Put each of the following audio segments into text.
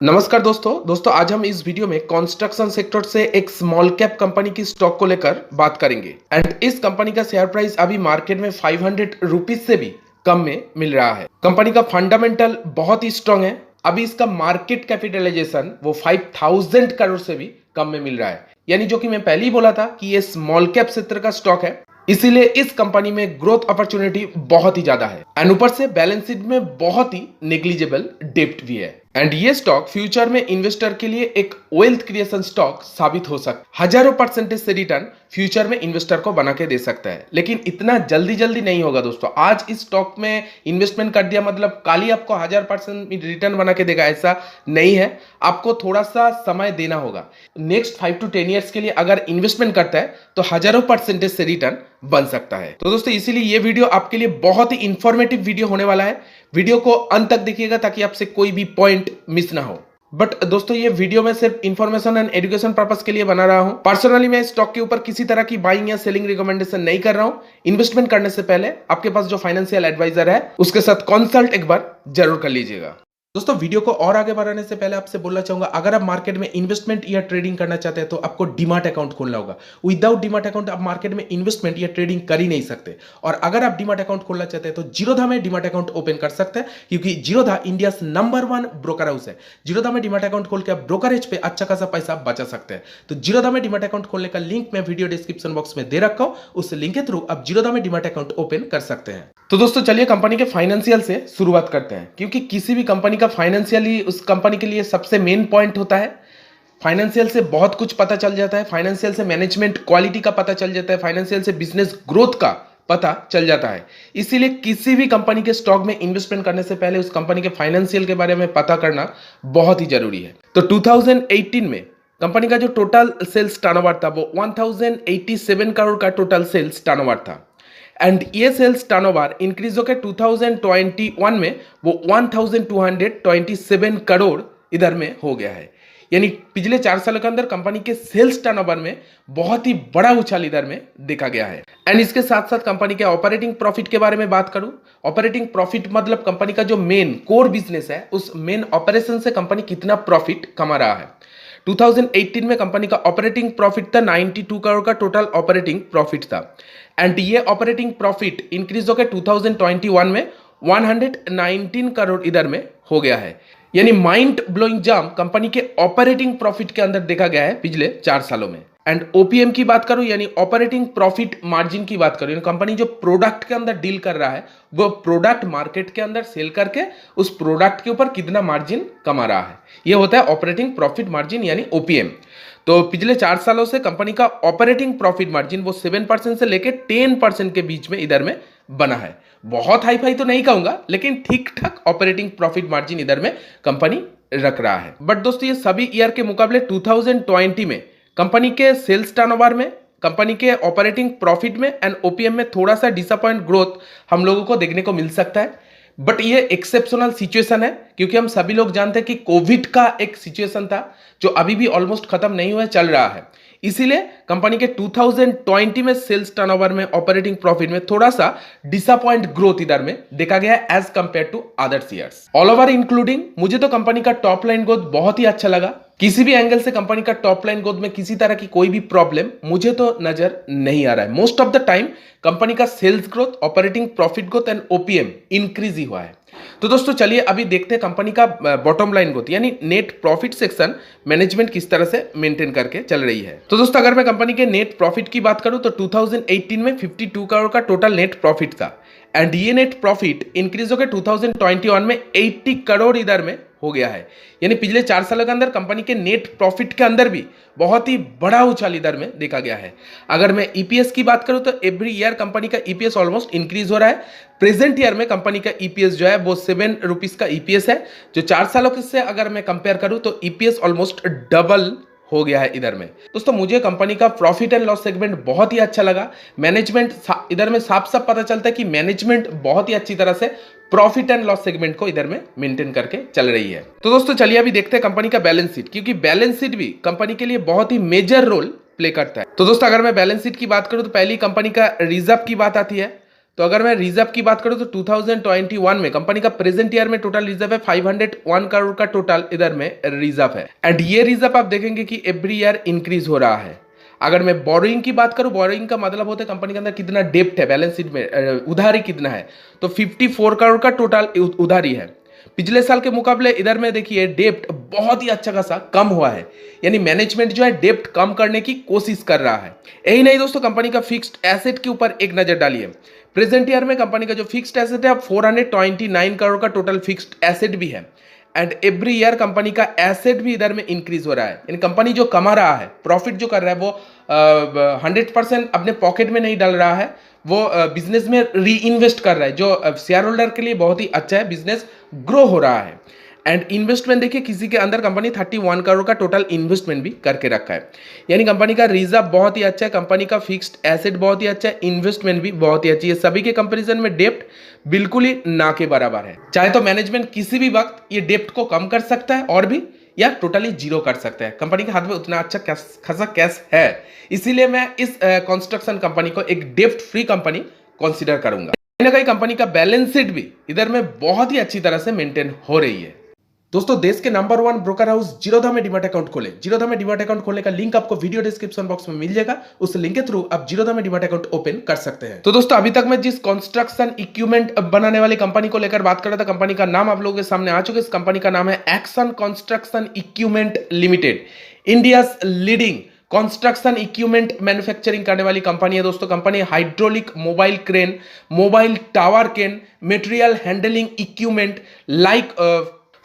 नमस्कार दोस्तों आज हम इस वीडियो में कंस्ट्रक्शन सेक्टर से एक स्मॉल कैप कंपनी की स्टॉक को लेकर बात करेंगे। एंड इस कंपनी का शेयर प्राइस अभी मार्केट में 500 रुपीज से भी कम में मिल रहा है। कंपनी का फंडामेंटल बहुत ही स्ट्रांग है। अभी इसका मार्केट कैपिटलाइजेशन वो 5000 करोड़ से भी कम में मिल रहा है। यानी जो कि मैं पहले ही बोला था कि ये स्मॉल कैप सेक्टर का स्टॉक है, इसीलिए इस कंपनी में ग्रोथ अपॉर्चुनिटी बहुत ही ज्यादा है। एंड ऊपर से बैलेंस शीट में बहुत ही नेग्लिजिबल डेप्ट भी है। एंड ये स्टॉक फ्यूचर में इन्वेस्टर के लिए एक वेल्थ क्रिएशन स्टॉक साबित हो सकता है। हजारों परसेंटेज से रिटर्न फ्यूचर में इन्वेस्टर को बना के दे सकता है, लेकिन इतना जल्दी नहीं होगा दोस्तों। आज इस स्टॉक में इन्वेस्टमेंट कर दिया मतलब कल ही आपको 1000% रिटर्न बना के देगा, ऐसा नहीं है। आपको थोड़ा सा समय देना होगा। नेक्स्ट 5 to 10 ईयर्स के लिए अगर इन्वेस्टमेंट करता है तो हजारों परसेंटेज से रिटर्न बन सकता है। तो दोस्तों इसीलिए ये वीडियो आपके लिए बहुत ही इंफॉर्मेटिव वीडियो होने वाला है। वीडियो को अंत तक देखिएगा ताकि आपसे कोई भी पॉइंट मिस ना हो। बट दोस्तों ये वीडियो में सिर्फ इंफॉर्मेशन एंड एजुकेशन पर्पस के लिए बना रहा हूं। पर्सनली मैं स्टॉक के ऊपर किसी तरह की बाइंग या सेलिंग रिकमेंडेशन नहीं कर रहा हूं। इन्वेस्टमेंट करने से पहले आपके पास जो फाइनेंशियल एडवाइजर है उसके साथ कंसल्ट एक बार जरूर कर लीजिएगा। दोस्तों वीडियो को और आगे बढ़ाने से पहले आपसे बोलना चाहूंगा, अगर आप मार्केट में इन्वेस्टमेंट या ट्रेडिंग करना चाहते हैं तो आपको डीमैट अकाउंट खोलना होगा। विदाउट डीमैट अकाउंट आप मार्केट में इन्वेस्टमेंट या ट्रेडिंग कर ही नहीं सकते। और अगर आप डीमैट अकाउंट खोलना चाहते हैं तो जीरोधा में डीमैट अकाउंट ओपन कर सकते हैं, क्योंकि Zerodha India number 1 broker house है। जीरोधा में डीमैट अकाउंट खोल के आप ब्रोकरेज पे अच्छा खासा पैसा बचा सकते हैं। तो जीरोधा में डीमैट अकाउंट खोलने का लिंक मैं वीडियो डिस्क्रिप्शन बॉक्स में दे रखा हूं, उस लिंक के थ्रू आप जीरोधा में डीमैट अकाउंट ओपन कर सकते हैं। तो दोस्तों चलिए कंपनी के फाइनेंशियल से शुरुआत करते हैं, क्योंकि किसी भी कंपनी का फाइनेंशियली उस कंपनी के लिए सबसे मेन पॉइंट होता है। फाइनेंशियल से बहुत कुछ पता चल जाता है। फाइनेंशियल से मैनेजमेंट क्वालिटी का पता चल जाता है। फाइनेंशियल से बिजनेस ग्रोथ का पता चल जाता है। इसीलिए किसी भी कंपनी के स्टॉक में इन्वेस्टमेंट करने से पहले उस कंपनी के फाइनेंशियल के बारे में पता करना बहुत ही जरूरी है। तो 2018 में कंपनी का जो टोटल सेल्स टर्नओवर था वो 1087 करोड़ का टोटल सेल्स टर्नओवर था। एंड ये सेल्स टर्नओवर इंक्रीज होकर 2021 में वो 1227 करोड़ इधर में हो गया है। यानी पिछले 4 साल के अंदर कंपनी के सेल्स टर्नओवर में बहुत ही बड़ा उछाल इधर में देखा गया है। एंड इसके साथ साथ कंपनी के ऑपरेटिंग प्रॉफिट के बारे में बात करूं, ऑपरेटिंग प्रॉफिट मतलब कंपनी का जो मेन कोर बिजनेस है उस मेन ऑपरेशन से कंपनी कितना प्रॉफिट कमा रहा है। 2018 में कंपनी का ऑपरेटिंग प्रॉफिट था 92 करोड़ का टोटल ऑपरेटिंग प्रॉफिट था। एंड ये ऑपरेटिंग प्रॉफिट इंक्रीज होकर 2021 में 119 करोड़ इधर में हो गया है। यानी माइंड ब्लोइंग जंप कंपनी के ऑपरेटिंग प्रॉफिट के अंदर देखा गया है पिछले 4 सालों में। एंड ओपीएम की बात करूं यानी ऑपरेटिंग प्रॉफिट मार्जिन की बात करूं, यानी कंपनी जो प्रोडक्ट के अंदर डील कर रहा है वो प्रोडक्ट मार्केट के अंदर सेल करके उस प्रोडक्ट के ऊपर कितना मार्जिन कमा रहा है, ये होता है ऑपरेटिंग प्रॉफिट मार्जिन यानी ओपीएम। तो पिछले 4 सालों से कंपनी का ऑपरेटिंग प्रॉफिट मार्जिन वो 7% से लेके 10% के बीच में इधर में बना है। बहुत हाई फाई तो नहीं कहूंगा, लेकिन ठीक ठाक ऑपरेटिंग प्रॉफिट मार्जिन इधर में कंपनी रख रहा है। बट दोस्तों ये सभी ईयर के मुकाबले 2020 में कंपनी के सेल्स टर्नओवर में, कंपनी के ऑपरेटिंग प्रॉफिट में एंड ओपीएम में थोड़ा सा डिसअपॉइंट ग्रोथ हम लोगों को देखने को मिल सकता है। बट ये एक्सेप्शनल सिचुएशन है, क्योंकि हम सभी लोग जानते हैं कि कोविड का एक सिचुएशन था जो अभी भी ऑलमोस्ट खत्म नहीं हुआ, चल रहा है। इसीलिए कंपनी के 2020 में सेल्स टर्नओवर में, ऑपरेटिंग प्रॉफिट में थोड़ा सा डिसअपॉइंट ग्रोथ इधर में देखा गया as compare to others years. All over including मुझे तो कंपनी का टॉप लाइन ग्रोथ बहुत ही अच्छा लगा। किसी भी एंगल से कंपनी का टॉप लाइन ग्रोथ में किसी तरह की कोई भी प्रॉब्लम मुझे तो नजर नहीं आ रहा है। Most of the time company का sales growth, operating profit growth and OPM increase ही हुआ है। तो दोस्तों चलिए अभी देखते हैं कंपनी का बॉटम लाइन ग्रोथ यानी नेट प्रॉफिट सेक्शन मैनेजमेंट किस तरह से मेंटेन करके चल रही है। तो दोस्तों अगर मैं कंपनी के नेट प्रॉफिट की बात करूं तो 2018 में 52 करोड़ का टोटल नेट प्रॉफिट था। एंड ये नेट प्रॉफिट इंक्रीज होकर 2021 में 80 करोड़ इधर में हो गया है। यानी पिछले 4 सालों के अंदर कंपनी के नेट प्रॉफिट के अंदर भी बहुत ही बड़ा उछाल इधर में देखा गया है। अगर मैं ईपीएस की बात करूं तो एवरी ईयर कंपनी का ईपीएस ऑलमोस्ट इंक्रीज हो रहा है। प्रेजेंट ईयर में कंपनी का ईपीएस जो है वो 7 रुपीज का ईपीएस है, जो 4 सालों से अगर मैं कंपेयर करूं तो ईपीएस ऑलमोस्ट डबल हो गया है इधर में। दोस्तों मुझे कंपनी का प्रॉफिट एंड लॉस सेगमेंट बहुत ही अच्छा लगा। मैनेजमेंट इधर में साफ साफ पता चलता है कि मैनेजमेंट बहुत ही अच्छी तरह से प्रॉफिट एंड लॉस सेगमेंट को इधर में मेंटेन करके चल रही है। तो दोस्तों चलिए अभी देखते हैं कंपनी का बैलेंस शीट, क्योंकि बैलेंस शीट भी कंपनी के लिए बहुत ही मेजर रोल प्ले करता है। तो दोस्तों अगर मैं बैलेंस शीट की बात करूं तो पहली कंपनी का रिजर्व की बात आती है। तो अगर मैं रिजर्व की बात करूं तो 2021 में कंपनी का प्रेजेंट ईयर में टोटल रिजर्व है 501 करोड़ का टोटल इधर में रिजर्व है। एंड ये रिजर्व आप देखेंगे कि एवरी ईयर इंक्रीज हो रहा है। अगर मैं बोरोइंग की बात करूं, बोरोइंग का मतलब होता है कंपनी के अंदर कितना डेप्ट है, बैलेंस शीट में उधारी कितना है, तो 54 करोड़ का टोटल उधारी है। पिछले साल के मुकाबले इधर में देखिए डेप्ट बहुत ही अच्छा खासा कम हुआ है, यानी मैनेजमेंट जो है डेप्ट कम करने की कोशिश कर रहा है। यही नहीं दोस्तों, कंपनी का फिक्स्ड एसेट के ऊपर एक नजर डालिए। प्रेजेंट ईयर में कंपनी का जो फिक्स्ड एसेट है 429 करोड़ का टोटल फिक्स्ड एसेट भी है। एंड एवरी ईयर कंपनी का एसेट भी इधर में इंक्रीज हो रहा है, यानी कंपनी जो कमा रहा है, प्रॉफिट जो कर रहा है वो 100% अपने पॉकेट में नहीं डाल रहा है, वो बिजनेस में री इन्वेस्ट कर रहा है, जो शेयर होल्डर के लिए बहुत ही अच्छा है, बिजनेस ग्रो हो रहा है। एंड इन्वेस्टमेंट देखिए, किसी के अंदर कंपनी 31 करोड़ का टोटल इन्वेस्टमेंट भी करके रखा है, यानी कंपनी का रिजर्व बहुत ही अच्छा है, कंपनी का फिक्स्ड एसेट बहुत ही अच्छा है, इन्वेस्टमेंट भी बहुत ही अच्छी है। सभी के कंपैरिजन में डेप्ट बिल्कुल ही ना के बराबर है। चाहे तो मैनेजमेंट किसी भी वक्त ये डेप्ट को कम कर सकता है और भी, या टोटली जीरो कर सकता है। कंपनी के हाथ में उतना अच्छा खासा कैश है, इसीलिए मैं इस कंस्ट्रक्शन कंपनी को एक डेप्ट फ्री कंपनी कंसीडर करूंगा। कहीं ना कहीं कंपनी का बैलेंस शीट भी इधर में बहुत ही अच्छी तरह से मेंटेन हो रही है। दोस्तों, देश के नंबर 1 ब्रोकर हाउस जीरोधा में डीमैट अकाउंट खोले। जीरोधा में डीमैट अकाउंट खोलने का लिंक आपको वीडियो डिस्क्रिप्शन बॉक्स में मिल जाएगा, उस लिंक के थ्रू आप जीरोधा में डीमैट अकाउंट ओपन कर सकते हैं। तो दोस्तों, अभी तक मैं जिस कंस्ट्रक्शन इक्विपमेंट बनाने वाली कंपनी को लेकर बात कर रहा था, कंपनी का नाम आप लोगों के सामने आ चुका है। इस कंपनी का नाम है Action construction equipment Limited, India leading construction equipment manufacturing करने वाली कंपनी है। दोस्तों, company hydraulic mobile crane, mobile tower crane, material handling equipment like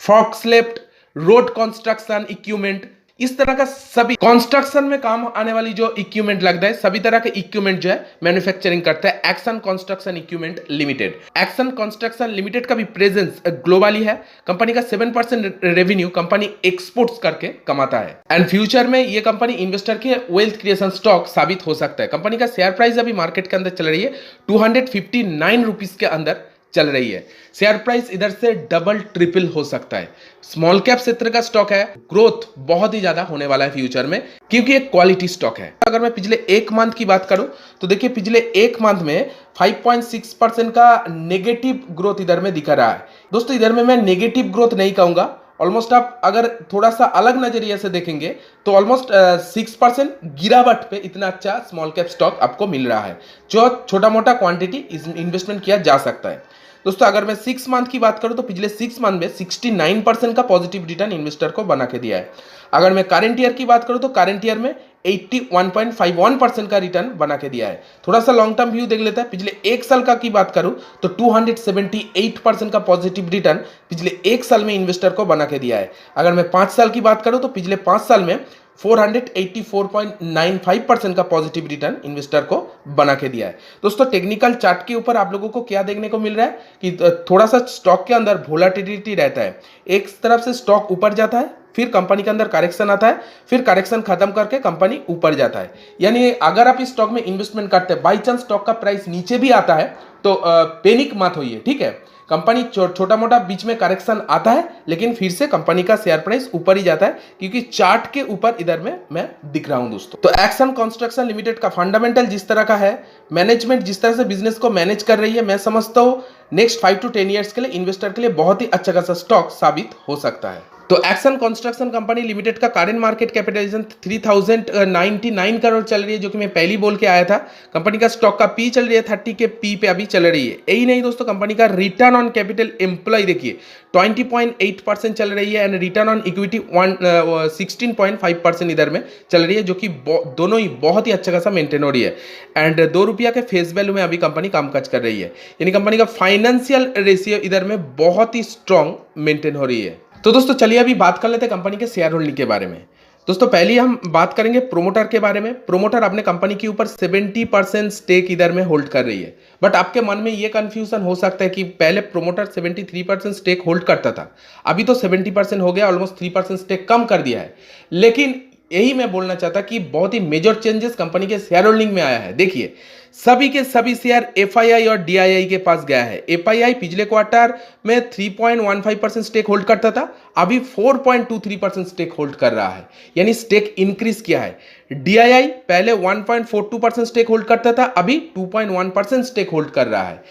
forklift, road construction equipment, इस तरह का सभी कंस्ट्रक्शन में काम आने वाली जो इक्विपमेंट लगता है, सभी तरह के इक्विपमेंट जो है मैन्युफैक्चरिंग करता है Action construction equipment limited. Action construction limited का भी प्रेजेंस ग्लोबली है। कंपनी का 7% रेवेन्यू कंपनी एक्सपोर्ट्स करके कमाता है। एंड फ्यूचर में ये कंपनी इन्वेस्टर के वेल्थ क्रिएशन स्टॉक साबित हो सकता है। कंपनी का शेयर प्राइस अभी मार्केट के अंदर चल रही है 259 रुपीज के अंदर चल रही है। शेयर प्राइस इधर से डबल ट्रिपल हो सकता है। स्मॉल कैप क्षेत्र का स्टॉक है, ग्रोथ बहुत ही ज्यादा होने वाला है फ्यूचर में, क्योंकि एक क्वालिटी स्टॉक है। अगर मैं पिछले एक मंथ की बात करूं तो देखिए, पिछले एक मंथ में 5.6% का नेगेटिव ग्रोथ इधर में दिखा रहा है। दोस्तों, इधर में मैं नेगेटिव ग्रोथ नहीं कहूंगा, ऑलमोस्ट आप अगर थोड़ा सा अलग नजरिए से देखेंगे तो ऑलमोस्ट 6% गिरावट पे इतना अच्छा स्मॉल कैप स्टॉक आपको मिल रहा है, जो छोटा मोटा क्वांटिटी इन्वेस्टमेंट किया जा सकता है। दोस्तों, अगर मैं 6 मंथ की बात करूं तो पिछले 6 मंथ में 69% का पॉजिटिव रिटर्न इन्वेस्टर को बना के दिया है। अगर मैं करंट ईयर की बात करूं तो करंट ईयर में 81.51% का रिटर्न बना के दिया है। थोड़ा सा लॉन्ग टर्म व्यू देख लेता है। पिछले एक साल का की बात करूं तो 278% का पॉजिटिव रिटर्न पिछले एक साल में इन्वेस्टर को बना के दिया है। अगर मैं 5 साल की बात करूं तो पिछले 5 साल में 484.95% का पॉजिटिव रिटर्न इन्वेस्टर को बना के दिया है। दोस्तों, टेक्निकल चार्ट के ऊपर आप लोगों को क्या देखने को मिल रहा है कि थोड़ा सा स्टॉक के अंदर वोलेटिलिटी रहता है। एक तरफ से स्टॉक ऊपर जाता है, फिर कंपनी के अंदर करेक्शन आता है, फिर करेक्शन खत्म करके कंपनी ऊपर जाता है। यानी अगर आप इस स्टॉक में इन्वेस्टमेंट करते हैं, बाई चांस स्टॉक का प्राइस नीचे भी आता है तो पैनिक मत होइए, ठीक है। कंपनी छोटा मोटा बीच में करेक्शन आता है, लेकिन फिर से कंपनी का शेयर प्राइस ऊपर ही जाता है, क्योंकि चार्ट के ऊपर इधर में मैं दिख रहा हूं दोस्तों। तो एक्शन कंस्ट्रक्शन लिमिटेड का फंडामेंटल जिस तरह का है, मैनेजमेंट जिस तरह से बिजनेस को मैनेज कर रही है, मैं समझता हूं नेक्स्ट 5 to 10 ईयर्स के लिए इन्वेस्टर के लिए बहुत ही अच्छा खासा स्टॉक साबित हो सकता है। तो एक्शन कंस्ट्रक्शन कंपनी लिमिटेड का करंट मार्केट कैपिटलाइजेशन 3099 करोड़ चल रही है, जो कि मैं पहली बोल के आया था। कंपनी का स्टॉक का पी चल रही है 30 के पी पे अभी चल रही है। यही नहीं दोस्तों, कंपनी का रिटर्न ऑन कैपिटल एम्प्लॉय देखिए 20.8% चल रही है, एंड रिटर्न ऑन इक्विटी 16.5% इधर में चल रही है, जो कि दोनों ही बहुत ही अच्छा खासा मेंटेन हो रही है। एंड 2 रुपया के फेस वैल्यू में अभी कंपनी कामकाज कर रही है, यानी कंपनी का फाइनेंशियल रेशियो इधर में बहुत ही स्ट्रॉन्ग मेंटेन हो रही है। तो दोस्तों, चलिए अभी बात कर लेते हैं कंपनी के शेयर होल्डिंग के बारे में। दोस्तों, पहले हम बात करेंगे प्रोमोटर के बारे में। प्रोमोटर अपने कंपनी के ऊपर 70% स्टेक इधर में होल्ड कर रही है। बट आपके मन में ये कंफ्यूजन हो सकता है कि पहले प्रोमोटर 73% स्टेक होल्ड करता था, अभी तो 70% हो गया, ऑलमोस्ट 3% स्टेक कम कर दिया है। लेकिन यही मैं बोलना चाहता कि बहुत ही मेजर चेंजेस कंपनी के शेयर होल्डिंग में आया है। देखिए सभी के सभी शेयर एफआईआई और डीआईआई के पास गया है। एफआईआई पिछले क्वार्टर में 3.15% स्टेक होल्ड करता था, अभी 4.23% स्टेक होल्ड कर रहा है, यानी स्टेक इंक्रीज किया है। डीआईआई पहले 1.42% स्टेक होल्ड करता था, अभी 2.1% स्टेक होल्ड कर रहा है।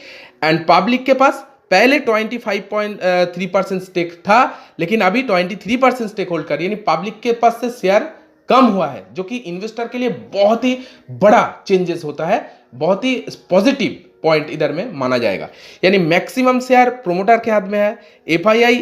एंड पब्लिक के पास पहले 25.3% स्टेक था, लेकिन अभी 23% स्टेक होल्ड कर, यानी पब्लिक के पास से शेयर कम हुआ है, जो कि इन्वेस्टर के लिए बहुत ही बड़ा चेंजेस होता है, बहुत ही पॉजिटिव पॉइंट इधर में माना जाएगा। यानी मैक्सिमम शेयर प्रोमोटर के हाथ में है। FII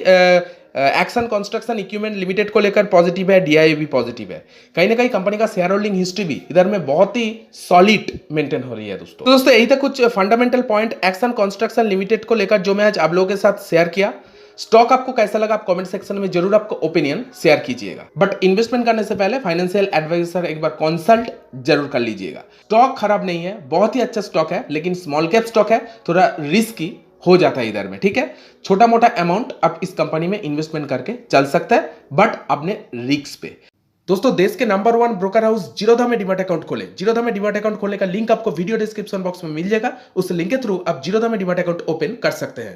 action construction equipment limited को लेकर पॉजिटिव है, डीआईआई भी पॉजिटिव है। कहीं ना कहीं कंपनी का शेयर होल्डिंग हिस्ट्री भी इधर में बहुत ही सॉलिड मेंटेन हो रही है दोस्तों। तो दोस्तों यही था कुछ fundamental point action construction limited को लेकर जो मैं आज आप लोगों के साथ शेयर किया। स्टॉक आपको कैसा लगा आप कमेंट सेक्शन में जरूर आपको ओपिनियन शेयर कीजिएगा। बट इन्वेस्टमेंट करने से पहले फाइनेंशियल एडवाइजर एक बार कंसल्ट जरूर कर लीजिएगा। स्टॉक खराब नहीं है, बहुत ही अच्छा स्टॉक है, लेकिन स्मॉल कैप स्टॉक है, थोड़ा रिस्की हो जाता है इधर में, ठीक है। छोटा मोटा अमाउंट आप इस कंपनी में इन्वेस्टमेंट करके चल सकता है, बट अपने रिस्क पे। दोस्तों देश के नंबर 1 ब्रोकर हाउस जीरोधा में डीमैट अकाउंट खोले। जीरोधा में डीमैट अकाउंट खोलने का लिंक आपको वीडियो डिस्क्रिप्शन बॉक्स में मिल जाएगा। उस लिंक के थ्रू आप जीरोधा में डीमैट अकाउंट ओपन कर सकते हैं।